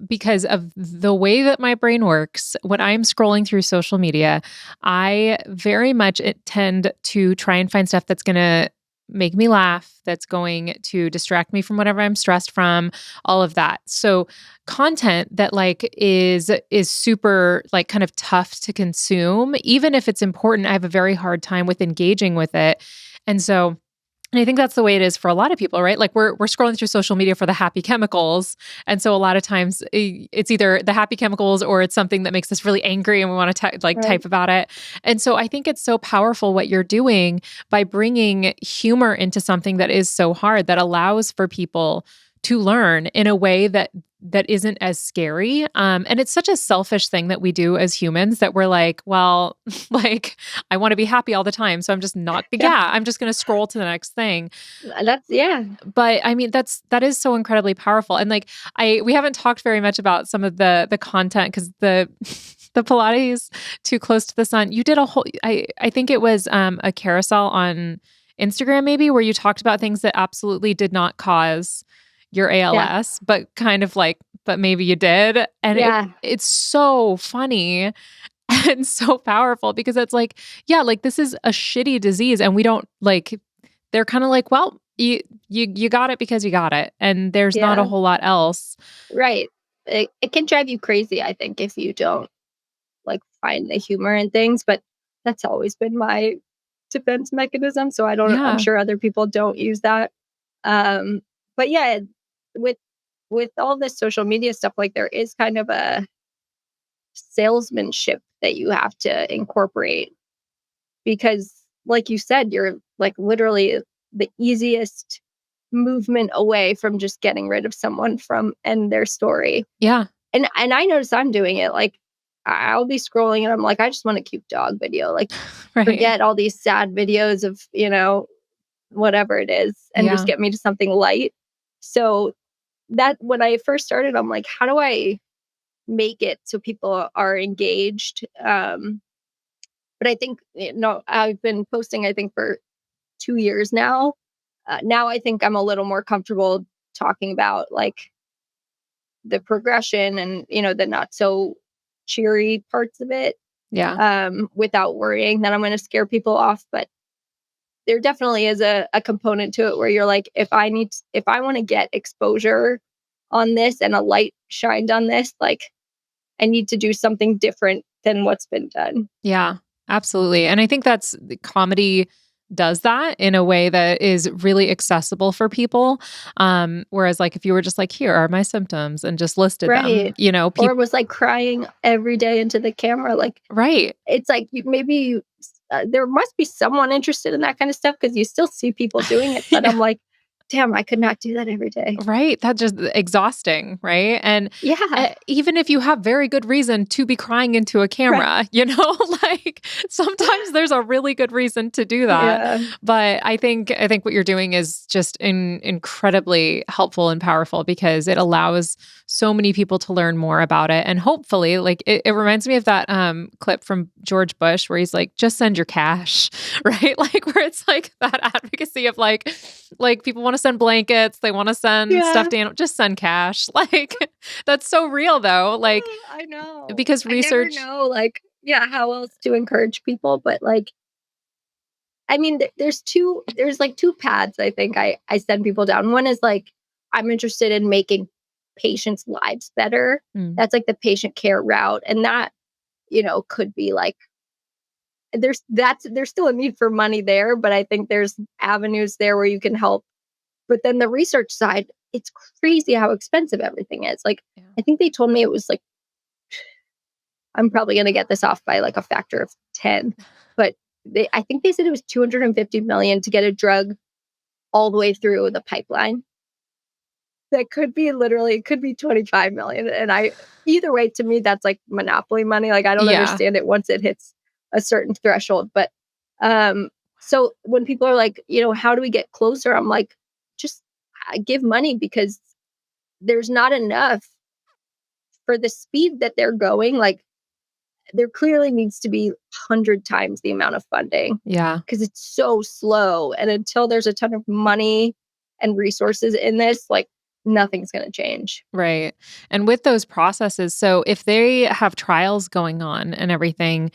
because of the way that my brain works, when I'm scrolling through social media, I very much tend to try and find stuff that's going to make me laugh, that's going to distract me from whatever I'm stressed from, all of that. So content that like is super like kind of tough to consume, even if it's important, I have a very hard time with engaging with it. And I think that's the way it is for a lot of people, right? Like we're scrolling through social media for the happy chemicals. And so a lot of times it's either the happy chemicals or it's something that makes us really angry and we want to type about it. And so I think it's so powerful what you're doing by bringing humor into something that is so hard, that allows for people to learn in a way that isn't as scary. And it's such a selfish thing that we do as humans, that we're like, well, like I want to be happy all the time. So I'm just not, I'm just going to scroll to the next thing. But I mean, that is so incredibly powerful. And like, we haven't talked very much about some of the content, because the Pilates Too Close to the Sun, you did a whole, I think it was a carousel on Instagram maybe, where you talked about things that absolutely did not cause your ALS, but kind of like, but maybe you did. And it's so funny and so powerful, because it's like, like this is a shitty disease, and we don't like, they're kind of like, well, you got it because you got it. And there's not a whole lot else. Right. It can drive you crazy, I think, if you don't like find the humor in things, but that's always been my defense mechanism. So I'm sure other people don't use that. But yeah, with all this social media stuff, like there is kind of a salesmanship that you have to incorporate, because like you said, you're like literally the easiest movement away from just getting rid of someone and their story. Yeah. And I notice I'm doing it. Like I'll be scrolling and I'm like, I just want a cute dog video. Like forget all these sad videos of, whatever it is, and just get me to something light. So that when I first started, I'm like, how do I make it so people are engaged? But I think, I've been posting, I think, for 2 years now. Now I think I'm a little more comfortable talking about like the progression and, the not so cheery parts of it. Without worrying that I'm going to scare people off. But there definitely is a component to it where you're like, if I want to get exposure on this and a light shined on this, like I need to do something different than what's been done. Yeah, absolutely. And I think that's comedy does that in a way that is really accessible for people. Whereas like if you were just like, here are my symptoms and just listed them, or was like crying every day into the camera. Like, it's like there must be someone interested in that kind of stuff, because you still see people doing it. But I'm like, damn, I could not do that every day. Right. That's just exhausting. Right. And even if you have very good reason to be crying into a camera, like sometimes there's a really good reason to do that. But I think what you're doing is just incredibly helpful and powerful, because it allows so many people to learn more about it. And hopefully, like it reminds me of that clip from George Bush where he's like, just send your cash, right? Like where it's like that advocacy of like people want to send blankets, they want to send stuffed animals, just send cash. Like that's so real though. Like I know, because research, I never know, like how else to encourage people? But like, I mean, there's like two paths I think I send people down. One is like, I'm interested in making patients' lives better. Mm. That's like the patient care route. And that, could be like, there's still a need for money there, but I think there's avenues there where you can help. But then the research side, it's crazy how expensive everything is. Like, Yeah. I think they told me it was like, I'm probably going to get this off by like a factor of 10, but I think they said it was 250 million to get a drug all the way through the pipeline. That could be 25 million. And either way, to me, that's like monopoly money. Like, I don't Yeah. understand it once it hits a certain threshold. But so when people are like, how do we get closer? I'm like, just give money, because there's not enough for the speed that they're going. Like, there clearly needs to be 100 times the amount of funding, Yeah. because it's so slow. And until there's a ton of money and resources in this, like, nothing's going to change. Right. And with those processes, so if they have trials going on and everything,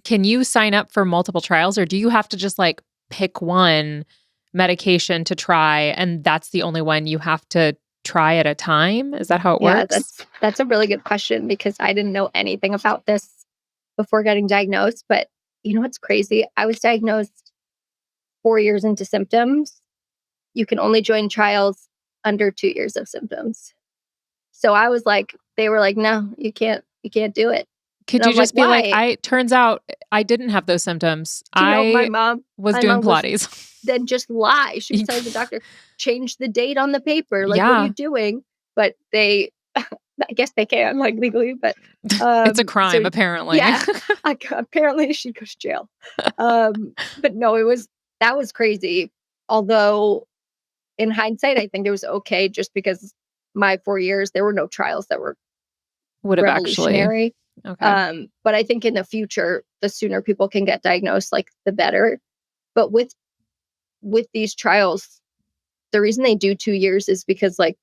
can you sign up for multiple trials, or do you have to just like pick one medication to try and that's the only one you have to try at a time? Is that how it Yeah, works? that's a really good question, because I didn't know anything about this before getting diagnosed. But you know what's crazy? I was diagnosed 4 years into symptoms. You can only join trials under 2 years of symptoms. So I was like, they were like, no, you can't do it. Could And you I'm just be like, why? turns out I didn't have those symptoms. Do you know, my I mom was my doing mom was Pilates. then just lie. She was telling the doctor, change the date on the paper. Like, what are you Yeah. doing? But they, I guess they can, like, legally, but It's a so crime, apparently. yeah, apparently she goes to jail. But no, that was crazy. Although in hindsight, I think it was okay, just because my 4 years, there were no trials that were Would have actually. revolutionary. Okay. But I think in the future, the sooner people can get diagnosed, like, the better. But with these trials, the reason they do 2 years is because, like,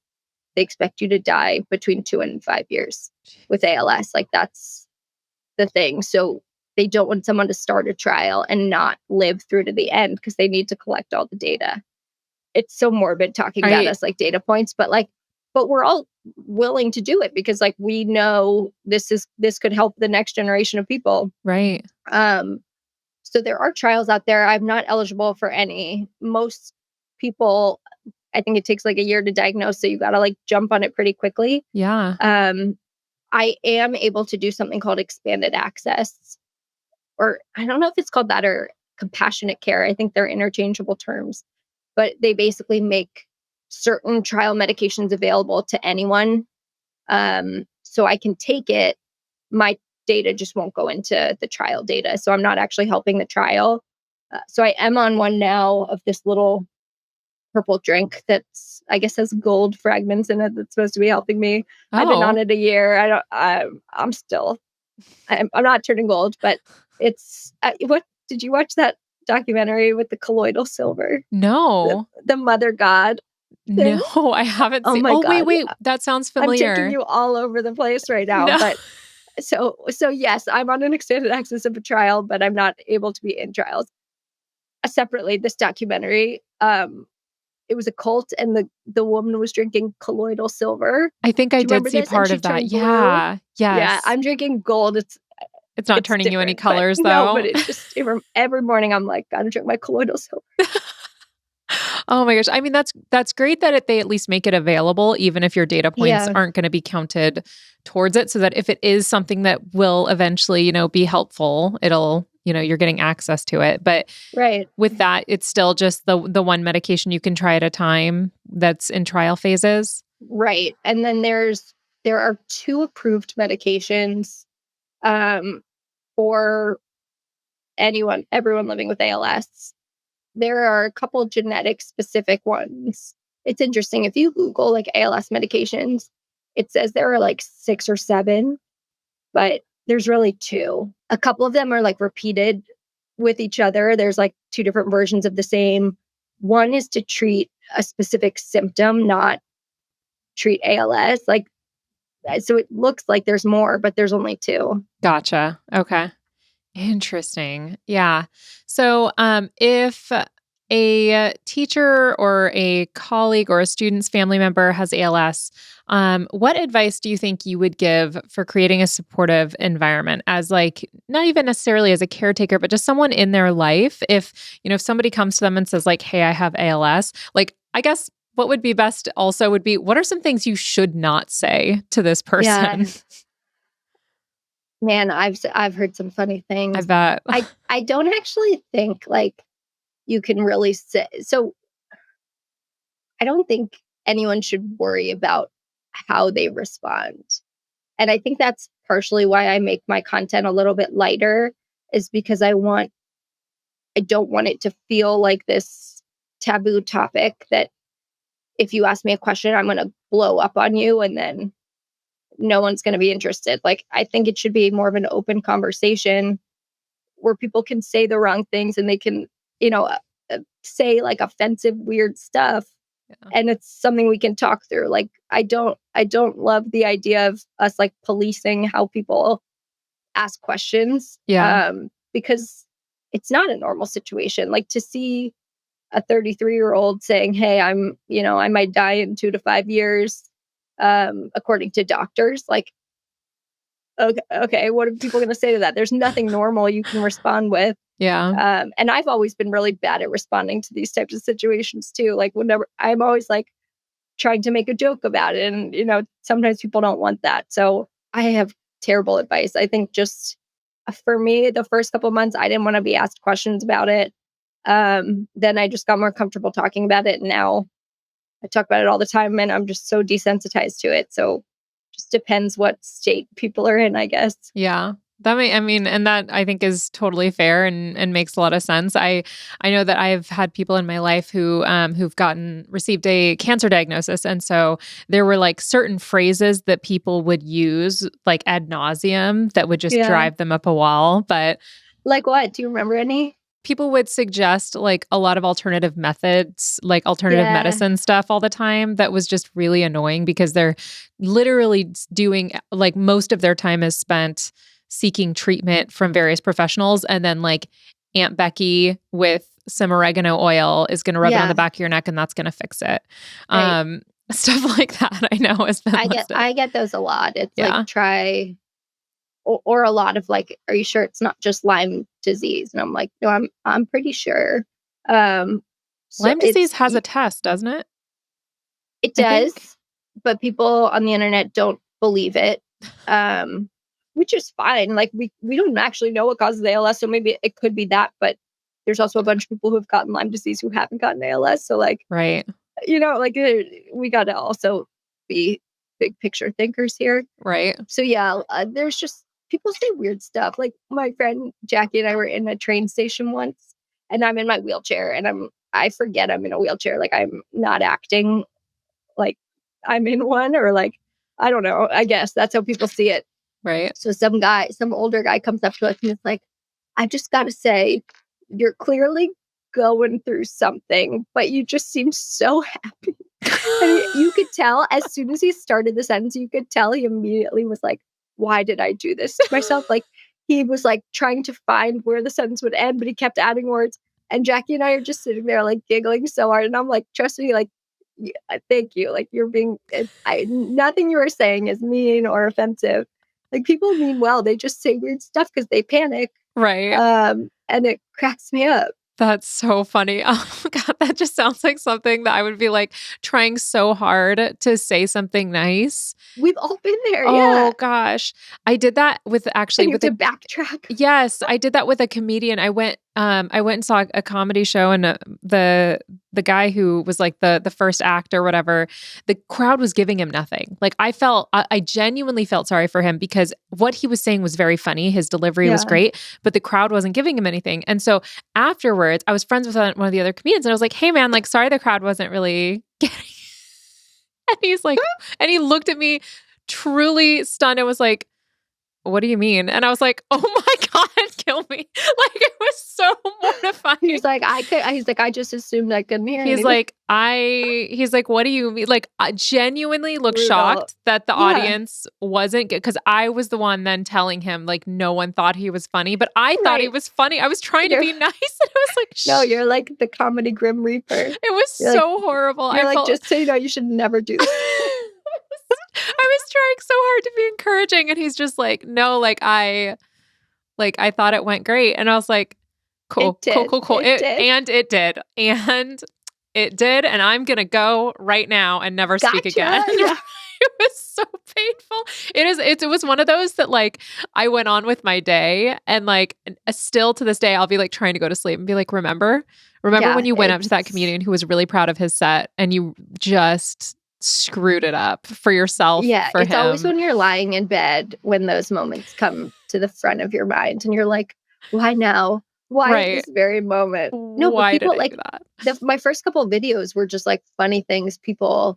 they expect you to die between 2 and 5 years with ALS. Like, that's the thing. So they don't want someone to start a trial and not live through to the end, because they need to collect all the data. It's so morbid talking about Right. us like data points, but we're all willing to do it, because like, we know this could help the next generation of people. Right. So there are trials out there. I'm not eligible for any. Most people, I think it takes like a year to diagnose, so you got to like jump on it pretty quickly. Yeah. I am able to do something called expanded access, or I don't know if it's called that or compassionate care. I think they're interchangeable terms, but they basically make certain trial medications available to anyone. So I can take it. My data just won't go into the trial data. So I'm not actually helping the trial. So I am on one now of this little purple drink that's, I guess, has gold fragments in it that's supposed to be helping me. I've been on Oh, it a year. I'm not turning gold, but it's, what, did you watch that documentary with the colloidal silver, no. the mother god thing? No, I haven't Oh seen. my Oh, wait, God. wait. That sounds I'm taking familiar. you all over the place right now, No. but so yes, I'm on an extended access of a trial, but I'm not able to be in trials. Separately, this documentary, it was a cult, and the woman was drinking colloidal silver. I think I Do you did remember see this? And part she of that. turned blue. Yeah. Yeah, Yes. I'm drinking gold. It's not It's turning you any different, but colors, no, but though. it just every morning I'm like, gotta drink my colloidal silver. Oh my gosh. I mean, that's great that they at least make it available, even if your data points Yeah, aren't going to be counted towards it, so that if it is something that will eventually, be helpful, it'll, you're getting access to it. But right, with that, it's still just the one medication you can try at a time that's in trial phases. right. And then there are 2 approved medications, for everyone living with ALS. There are a couple genetic specific ones. It's interesting. If you Google like ALS medications, it says there are like 6 or 7, but there's really 2. A couple of them are like repeated with each other. There's like 2 different versions of the same. One is to treat a specific symptom, not treat ALS. Like, so it looks like there's more, but there's only 2. Gotcha. Okay. Interesting. Yeah. So, if a teacher or a colleague or a student's family member has ALS, what advice do you think you would give for creating a supportive environment as like not even necessarily as a caretaker, but just someone in their life? If somebody comes to them and says like, "Hey, I have ALS," like I guess what would be best also would be what are some things you should not say to this Yeah. person? Man, I've heard some funny I things. bet. I don't actually think like you can really say so. I don't think anyone should worry about how they respond. And I think that's partially why I make my content a little bit lighter, is because I don't want it to feel like this taboo topic that if you ask me a question, I'm going to blow up on you and then no one's going to be interested. Like, I think it should be more of an open conversation where people can say the wrong things and they can, say like offensive, weird stuff. Yeah. And it's something we can talk through. Like, I don't love the idea of us like policing how people ask questions. Yeah. Because it's not a normal situation. Like, to see a 33-year-old saying, "Hey, I might die in 2 to 5 years, according to doctors." Like, okay, what are people going to say to that? There's nothing normal you can respond with. Yeah. And I've always been really bad at responding to these types of situations too. Like, whenever I'm always like trying to make a joke about it, and sometimes people don't want that. So I have terrible advice. I think just for me, the first couple months, I didn't want to be asked questions about it. Then I just got more comfortable talking about it. And now I talk about it all the time, and I'm just so desensitized to it. So just depends what state people are in, I guess. Yeah. And that I think is totally fair and makes a lot of sense. I know that I've had people in my life who've received a cancer diagnosis, and so there were like certain phrases that people would use like ad nauseum that would just Yeah. drive them up a wall. But Like what? Do you remember any? people would suggest like a lot of alternative methods, like alternative Yeah. medicine stuff all the time. That was just really annoying because they're literally doing like most of their time is spent seeking treatment from various professionals. And then like Aunt Becky with some oregano oil is going to rub it on Yeah. the back of your neck and that's going to fix it. Right. Stuff like that I know has been listed. I get those a lot. It's Yeah. like try or a lot of like, are you sure it's not just Lyme disease? And I'm like, no, I'm pretty sure. So Lyme disease has a test, doesn't it? It I does, think. but people on the internet don't believe it. Which is fine. Like, we don't actually know what causes ALS, so maybe it could be that, but there's also a bunch of people who have gotten Lyme disease who haven't gotten ALS. So like, Right. like we got to also be big picture thinkers here. Right. So yeah, there's just people say weird stuff. Like, my friend Jackie and I were in a train station once, and I'm in my wheelchair, and I forget I'm in a wheelchair. Like, I'm not acting like I'm in one, or like, I don't know. I guess that's how people see it. Right. So some older guy comes up to us and is like, "I just got to say, you're clearly going through something, but you just seem so happy." And you could tell as soon as he started the sentence, you could tell he immediately was like, "Why did I do this to myself?" Like, he was like trying to find where the sentence would end, but he kept adding words. And Jackie and I are just sitting there like giggling so hard. And I'm like, "Trust me, like, thank you. Like, you're being, nothing you are saying is mean or offensive. Like, people mean well. They just say weird stuff because they panic." Right. And it cracks me up. That's so funny. Oh God, that just sounds like something that I would be like trying so hard to say something nice. We've all been there. Oh Yeah. gosh. I did that with And actually you with have a to backtrack. yes, I did that with a comedian. I went and saw a comedy show and the guy who was like the first act or whatever, the crowd was giving him nothing. Like I genuinely felt sorry for him because what he was saying was very funny. His delivery was Yeah. great, but the crowd wasn't giving him anything. And so afterwards, I was friends with one of the other comedians and I was like, "Hey man, like sorry the crowd wasn't really getting." And he's like, and he looked at me truly stunned and was like, what do you mean? And I was like, oh my God, kill me. Like, it was so mortifying. He's like, I just assumed I couldn't hear He's anything. he's like, what do you mean? Like, I genuinely looked Brutal. shocked that the Yeah. audience wasn't good, because I was the one then telling him, like, no one thought he was funny, but I thought he Right. was funny. I was trying to be nice, and I was like, No, you're like the comedy Grim Reaper. It was You're so horrible. You're I like, felt just so you know, you should never do this. I was trying so hard to be encouraging, and he's just like, no, I thought it went great. And I was like, cool. It did. And it did. And I'm going to go right now and never speak again. Yeah. It was so painful. It was one of those that, like, I went on with my day, and like, still to this day, I'll be like trying to go to sleep and be like, remember Yeah, when you went up to that comedian who was really proud of his set and you just screwed it up for yourself. Yeah, for it's him. always when you're lying in bed when those moments come to the front of your mind, and you're like, why now? Why Right. at this very moment? No, Why but people did I like do that? my first couple of videos were just like funny things people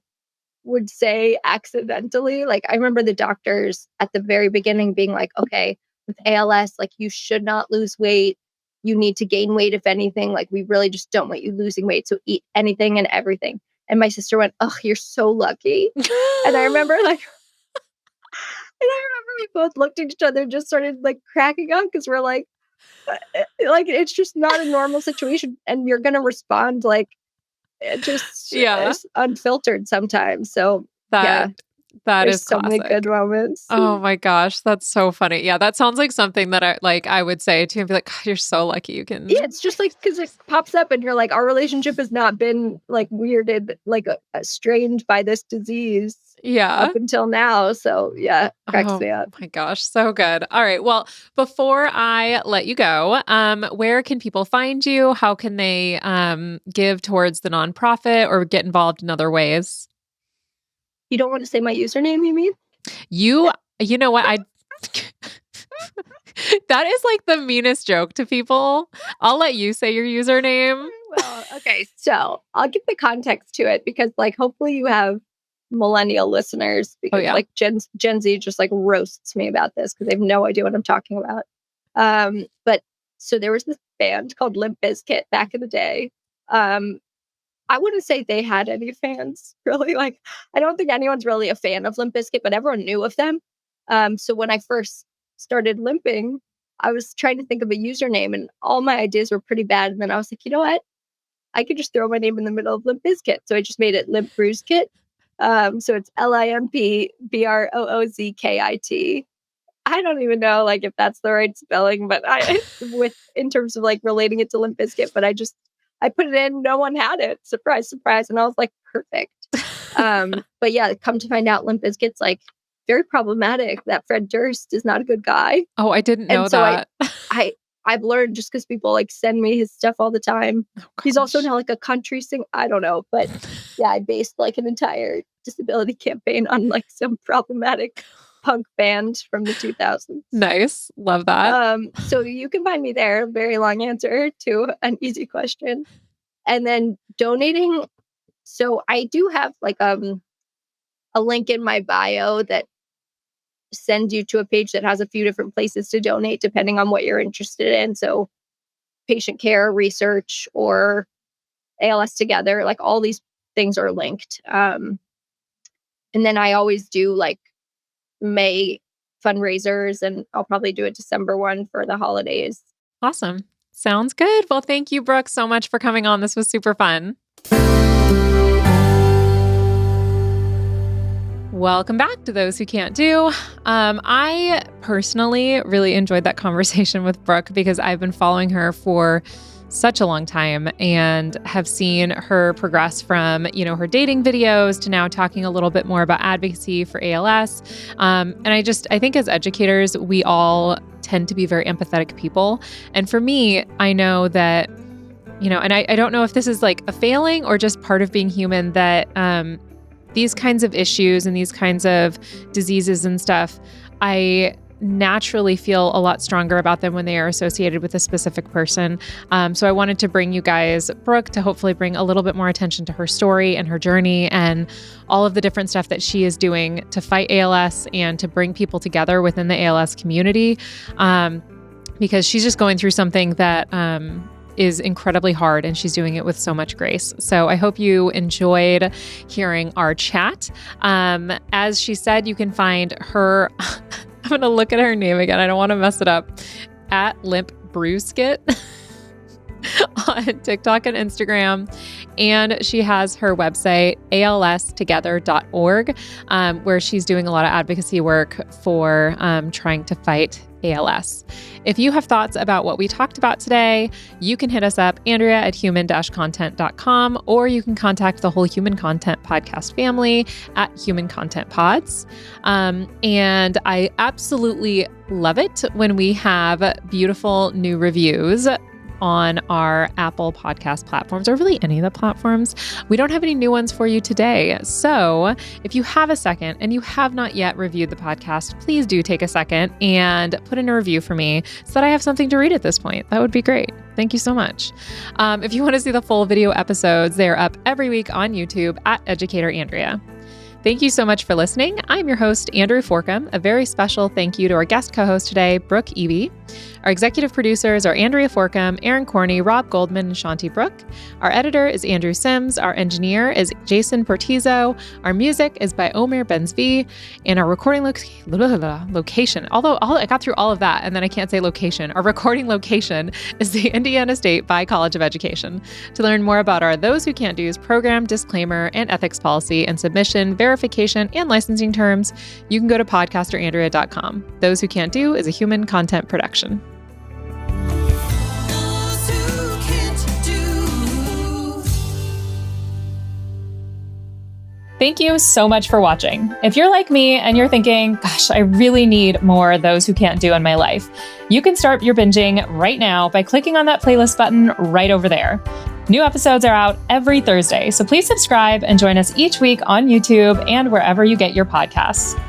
would say accidentally. Like, I remember the doctors at the very beginning being like, okay, with ALS, like, you should not lose weight. You need to gain weight, if anything. Like, we really just don't want you losing weight. So eat anything and everything. And my sister went, oh, you're so lucky. And I remember we both looked at each other and just started like cracking up, because we're like it's just not a normal situation, and you're gonna respond like just unfiltered sometimes. So that there's is so many classic. good moments. Oh my gosh, that's so funny. Yeah, that sounds like something that I would say to him, be like, God, you're so lucky you can. Yeah, it's just like, because it pops up and you're like, our relationship has not been like weirded, like strained by this disease up until now. So yeah, cracks me up. Oh my gosh, so good. All right, well, before I let you go, where can people find you? How can they give towards the nonprofit or get involved in other ways? You don't want to say my username, you mean? You know what? That is like the meanest joke to people. I'll let you say your username. Well, okay. So I'll give the context to it, because like, hopefully you have millennial listeners, because like Gen Z just like roasts me about this because they have no idea what I'm talking about. But so there was this band called Limp Bizkit back in the day. I wouldn't say they had any fans, really. Like, I don't think anyone's really a fan of Limp Bizkit, but everyone knew of them. So when I first started limping, I was trying to think of a username, and all my ideas were pretty bad. And then I was like, you know what? I could just throw my name in the middle of Limp Bizkit. So I just made it Limp Bruise Kit. So it's LIMPBROOZKIT. I don't even know like if that's the right spelling, but in terms of like relating it to Limp Bizkit, but I put it in, no one had it. Surprise, surprise. And I was like, perfect. But yeah, come to find out, Limp Bizkit's like very problematic. That Fred Durst is not a good guy. Oh, I didn't know that. I've learned just because people like send me his stuff all the time. He's also now like a country singer. I don't know. But yeah, I based like an entire disability campaign on like some problematic punk band from the 2000s. Nice. Love that. So you can find me there. Very long answer to an easy question. And then donating. So I do have like a link in my bio that sends you to a page that has a few different places to donate depending on what you're interested in. So patient care, research, or ALS Together, like all these things are linked. And then I always do like May fundraisers, and I'll probably do a December one for the holidays. Awesome. Sounds good. Well, thank you, Brooke, so much for coming on. This was super fun. Welcome back to Those Who Can't Do. I personally really enjoyed that conversation with Brooke because I've been following her for such a long time and have seen her progress from, her dating videos to now talking a little bit more about advocacy for ALS. And I think as educators, we all tend to be very empathetic people. And for me, I know that, and I don't know if this is like a failing or just part of being human, that these kinds of issues and these kinds of diseases and stuff, I naturally feel a lot stronger about them when they are associated with a specific person. So I wanted to bring you guys Brooke to hopefully bring a little bit more attention to her story and her journey and all of the different stuff that she is doing to fight ALS and to bring people together within the ALS community. Because she's just going through something that is incredibly hard, and she's doing it with so much grace. So I hope you enjoyed hearing our chat. As she said, you can find her, I'm going to look at her name again. I don't want to mess it up, at Limp Brewskit on TikTok and Instagram. And she has her website, alstogether.org, where she's doing a lot of advocacy work for trying to fight ALS. If you have thoughts about what we talked about today, you can hit us up, Andrea at human-content.com, or you can contact the whole Human Content podcast family at Human Content Pods. And I absolutely love it when we have beautiful new reviews on our Apple podcast platforms, or really any of the platforms. We don't have any new ones for you today. So if you have a second and you have not yet reviewed the podcast, please do take a second and put in a review for me so that I have something to read at this point. That would be great. Thank you so much. If you want to see the full video episodes, they are up every week on YouTube at Educator Andrea. Thank you so much for listening. I'm your host, Andrea Forkham. A very special thank you to our guest co-host today, Brooke Eby. Our executive producers are Andrea Forkham, Aaron Corney, Rob Goldman, and Shanti Brooke. Our editor is Andrew Sims. Our engineer is Jason Portizo. Our music is by Omer Benzvi. And our recording location, although I got through all of that and then I can't say location. Our recording location is the Indiana State By College of Education. To learn more about our Those Who Can't Do's program, disclaimer, and ethics policy and submission, verification, and licensing terms, you can go to podcasterandrea.com. Those Who Can't Do is a Human Content production. Thank you so much for watching. If you're like me and you're thinking, gosh, I really need more Those Who Can't Do in my life, you can start your binging right now by clicking on that playlist button right over there. New episodes are out every Thursday, so please subscribe and join us each week on YouTube and wherever you get your podcasts.